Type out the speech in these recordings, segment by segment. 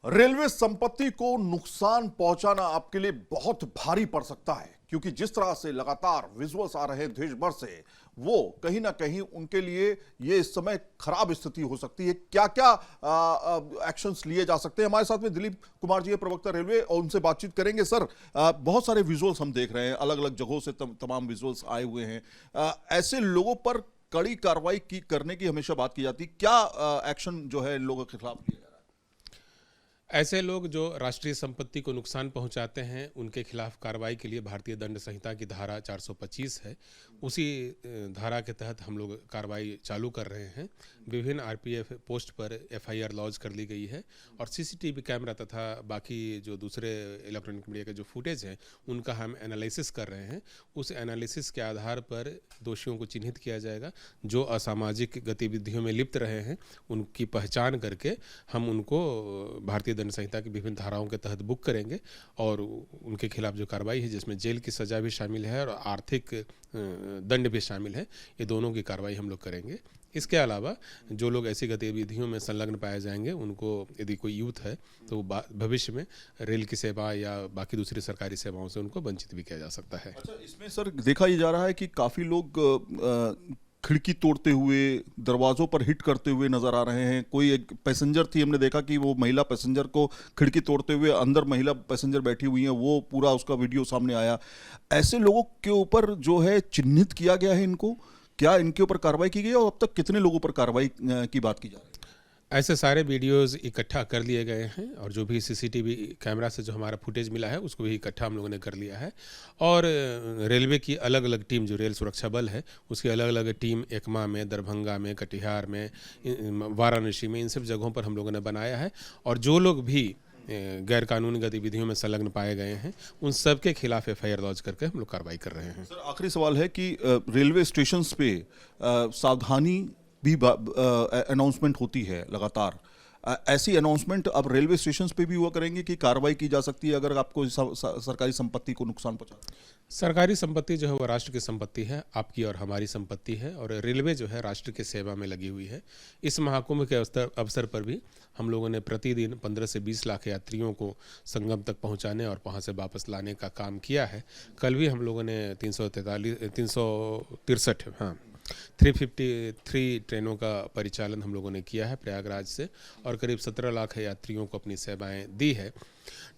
Railway संपत्ति को नुकसान पहुंचाना आपके लिए बहुत भारी पड़ सकता है, क्योंकि जिस तरह से लगातार विजुअल्स आ रहे हैं देश भर से, वो कहीं ना कहीं उनके लिए ये इस समय खराब स्थिति हो सकती है। क्या क्या एक्शंस लिए जा सकते हैं? हमारे साथ में दिलीप कुमार जी है, प्रवक्ता रेलवे, और उनसे बातचीत करेंगे। सर, बहुत सारे विजुअल्स हम देख रहे हैं, अलग अलग जगहों से तमाम विजुअल्स आए हुए हैं। ऐसे लोगों पर कड़ी कार्रवाई करने की हमेशा बात की जाती है। क्या एक्शन जो है इन लोगों के खिलाफ लिया जा रहा है? ऐसे लोग जो राष्ट्रीय संपत्ति को नुकसान पहुंचाते हैं, उनके खिलाफ कार्रवाई के लिए भारतीय दंड संहिता की धारा 425 है। उसी धारा के तहत हम लोग कार्रवाई चालू कर रहे हैं। विभिन्न आरपीएफ पोस्ट पर एफआईआर लॉन्च कर ली गई है और सीसीटीवी कैमरा तथा बाकी जो दूसरे इलेक्ट्रॉनिक मीडिया के जो फुटेज हैं, उनका हम एनालिसिस कर रहे हैं। उस एनालिसिस के आधार पर दोषियों को चिन्हित किया जाएगा। जो असामाजिक गतिविधियों में लिप्त रहे हैं, उनकी पहचान करके हम उनको भारतीय दंड संहिता की विभिन्न धाराओं के तहत बुक करेंगे और उनके खिलाफ जो कार्रवाई है, जिसमें जेल की सजा भी शामिल है और आर्थिक दंड भी शामिल है, ये दोनों की कार्रवाई हम लोग करेंगे। इसके अलावा जो लोग ऐसी गतिविधियों में संलग्न पाए जाएंगे, उनको यदि कोई यूथ है तो भविष्य में रेल की सेवा या बाकी दूसरी सरकारी सेवाओं से उनको वंचित भी किया जा सकता है। अच्छा, इसमें सर देखा ही जा रहा है कि काफी लोग खिड़की तोड़ते हुए, दरवाजों पर हिट करते हुए नजर आ रहे हैं। कोई एक पैसेंजर थी, हमने देखा कि वो महिला पैसेंजर को खिड़की तोड़ते हुए, अंदर महिला पैसेंजर बैठी हुई हैं, वो पूरा उसका वीडियो सामने आया। ऐसे लोगों के ऊपर जो है चिन्हित किया गया है इनको, क्या इनके ऊपर कार्रवाई की गई है और अब तक कितने लोगों पर कार्रवाई की बात की जा रही है? ऐसे सारे वीडियोस इकट्ठा कर लिए गए हैं और जो भी सीसीटीवी कैमरा से जो हमारा फुटेज मिला है, उसको भी इकट्ठा हम लोगों ने कर लिया है। और रेलवे की अलग अलग टीम, जो रेल सुरक्षा बल है, उसकी अलग अलग टीम एकमा में, दरभंगा में, कटिहार में, वाराणसी में, इन सब जगहों पर हम लोगों ने बनाया है। और जो लोग भी गैरकानूनी गतिविधियों में संलग्न पाए गए हैं, उन सब के खिलाफ एफआईआर लॉन्च करके हम लोग कार्रवाई कर रहे हैं। सर, आखिरी सवाल है कि रेलवे स्टेशन पे सावधानी भी अनाउंसमेंट होती है लगातार। ऐसी अनाउंसमेंट अब रेलवे स्टेशन पे भी हुआ करेंगे कि कार्रवाई की जा सकती है अगर आपको सरकारी संपत्ति को नुकसान पहुंचा? सरकारी संपत्ति जो है वो राष्ट्र की संपत्ति है, आपकी और हमारी संपत्ति है, और रेलवे जो है राष्ट्र की सेवा में लगी हुई है। इस महाकुंभ के अवसर पर भी हम लोगों ने प्रतिदिन 15 से 20 लाख यात्रियों को संगम तक पहुंचाने और वहां से वापस लाने का काम किया है। कल भी हम लोगों ने 353 ट्रेनों का परिचालन हम लोगों ने किया है प्रयागराज से, और करीब 17 लाख यात्रियों को अपनी सेवाएं दी है।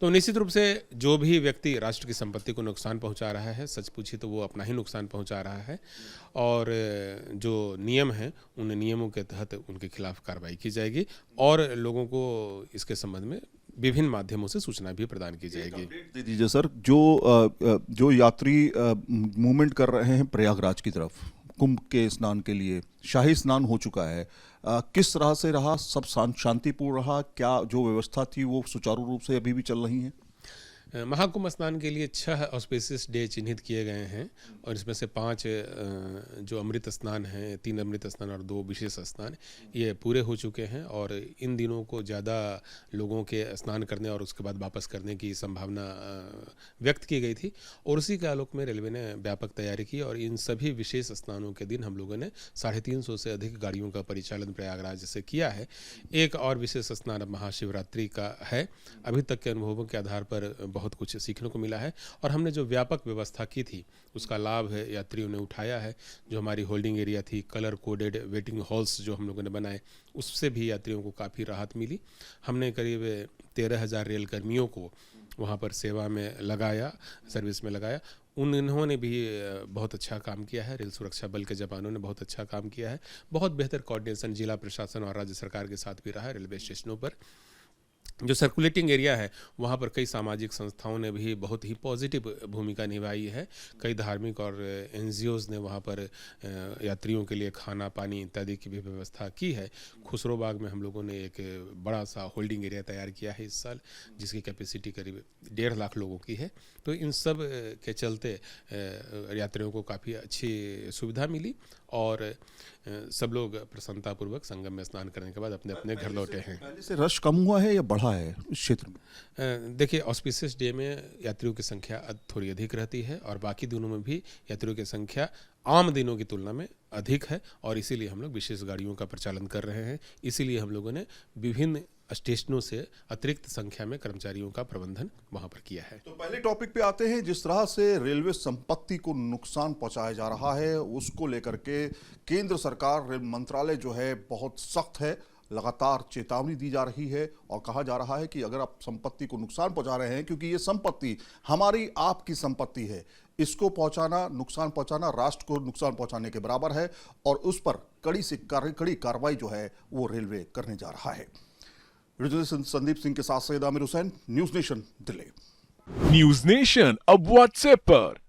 तो निश्चित रूप से जो भी व्यक्ति राष्ट्र की संपत्ति को नुकसान पहुंचा रहा है, सच पूछी तो वो अपना ही नुकसान पहुंचा रहा है, और जो नियम हैं, उन नियमों के तहत उनके खिलाफ कार्रवाई की जाएगी और लोगों को इसके संबंध में विभिन्न माध्यमों से सूचना भी प्रदान की जाएगी। दे दीजिए सर, जो यात्री मूवमेंट कर रहे हैं प्रयागराज की तरफ कुंभ के स्नान के लिए, शाही स्नान हो चुका है, किस तरह से रहा? सब शांतिपूर्ण रहा? क्या जो व्यवस्था थी वो सुचारू रूप से अभी भी चल रही है? महाकुंभ स्नान के लिए 6 ऑस्पिशियस डे चिन्हित किए गए हैं और इसमें से 5 जो अमृत स्नान हैं, 3 अमृत स्नान और 2 विशेष स्नान, ये पूरे हो चुके हैं। और इन दिनों को ज़्यादा लोगों के स्नान करने और उसके बाद वापस करने की संभावना व्यक्त की गई थी, और उसी के आलोक में रेलवे ने व्यापक तैयारी की और इन सभी विशेष स्नानों के दिन हम लोगों ने 350 से अधिक गाड़ियों का परिचालन प्रयागराज से किया है। एक और विशेष स्नान अब महाशिवरात्रि का है। अभी तक के अनुभवों के आधार पर बहुत कुछ सीखने को मिला है और हमने जो व्यापक व्यवस्था की थी, उसका लाभ है यात्रियों ने उठाया है। जो हमारी होल्डिंग एरिया थी, कलर कोडेड वेटिंग हॉल्स जो हम लोगों ने बनाए, उससे भी यात्रियों को काफ़ी राहत मिली। हमने करीब 13,000 रेल कर्मियों को वहाँ पर सेवा में लगाया, सर्विस में लगाया। उन्होंने भी बहुत अच्छा काम किया है। रेल सुरक्षा बल के जवानों ने बहुत अच्छा काम किया है। बहुत बेहतर कोऑर्डिनेशन जिला प्रशासन और राज्य सरकार के साथ भी रहा है। रेलवे स्टेशनों पर जो सर्कुलेटिंग एरिया है, वहाँ पर कई सामाजिक संस्थाओं ने भी बहुत ही पॉजिटिव भूमिका निभाई है। कई धार्मिक और एनजीओज़ ने वहाँ पर यात्रियों के लिए खाना पानी इत्यादि की भी व्यवस्था की है। खुसरोबाग में हम लोगों ने एक बड़ा सा होल्डिंग एरिया तैयार किया है इस साल, जिसकी कैपेसिटी करीब 1.5 लाख लोगों की है। तो इन सब के चलते यात्रियों को काफ़ी अच्छी सुविधा मिली और सब लोग प्रसन्नतापूर्वक संगम में स्नान करने के बाद अपने अपने घर लौटे हैं। पहले से रश कम हुआ है या बढ़ा है इस क्षेत्र में? देखिए, ऑस्पिशियस डे में यात्रियों की संख्या थोड़ी अधिक रहती है और बाकी दिनों में भी यात्रियों की संख्या आम दिनों की तुलना में अधिक है और इसीलिए हम लोग विशेष गाड़ियों का प्रचालन कर रहे हैं। इसीलिए हम लोगों ने विभिन्न स्टेशनों से अतिरिक्त संख्या में कर्मचारियों का प्रबंधन वहां पर किया है। तो पहले टॉपिक पे आते हैं। जिस तरह से रेलवे संपत्ति को नुकसान पहुंचाया जा रहा है, उसको लेकर के केंद्र सरकार, रेल मंत्रालय जो है बहुत सख्त है। लगातार चेतावनी दी जा रही है और कहा जा रहा है कि अगर आप संपत्ति को नुकसान पहुंचा रहे हैं, क्योंकि ये संपत्ति हमारी आपकी संपत्ति है, इसको पहुंचाना, नुकसान पहुंचाना राष्ट्र को नुकसान पहुंचाने के बराबर है और उस पर कड़ी से कड़ी कार्रवाई जो है वो रेलवे करने जा रहा है। संदीप सिंह के साथ Syed Aamir Hussain, news nation, Delhi. News nation अब व्हाट्सएप पर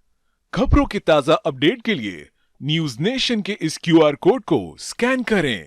खबरों के ताजा अपडेट के लिए न्यूज नेशन के इस QR कोड को स्कैन करें।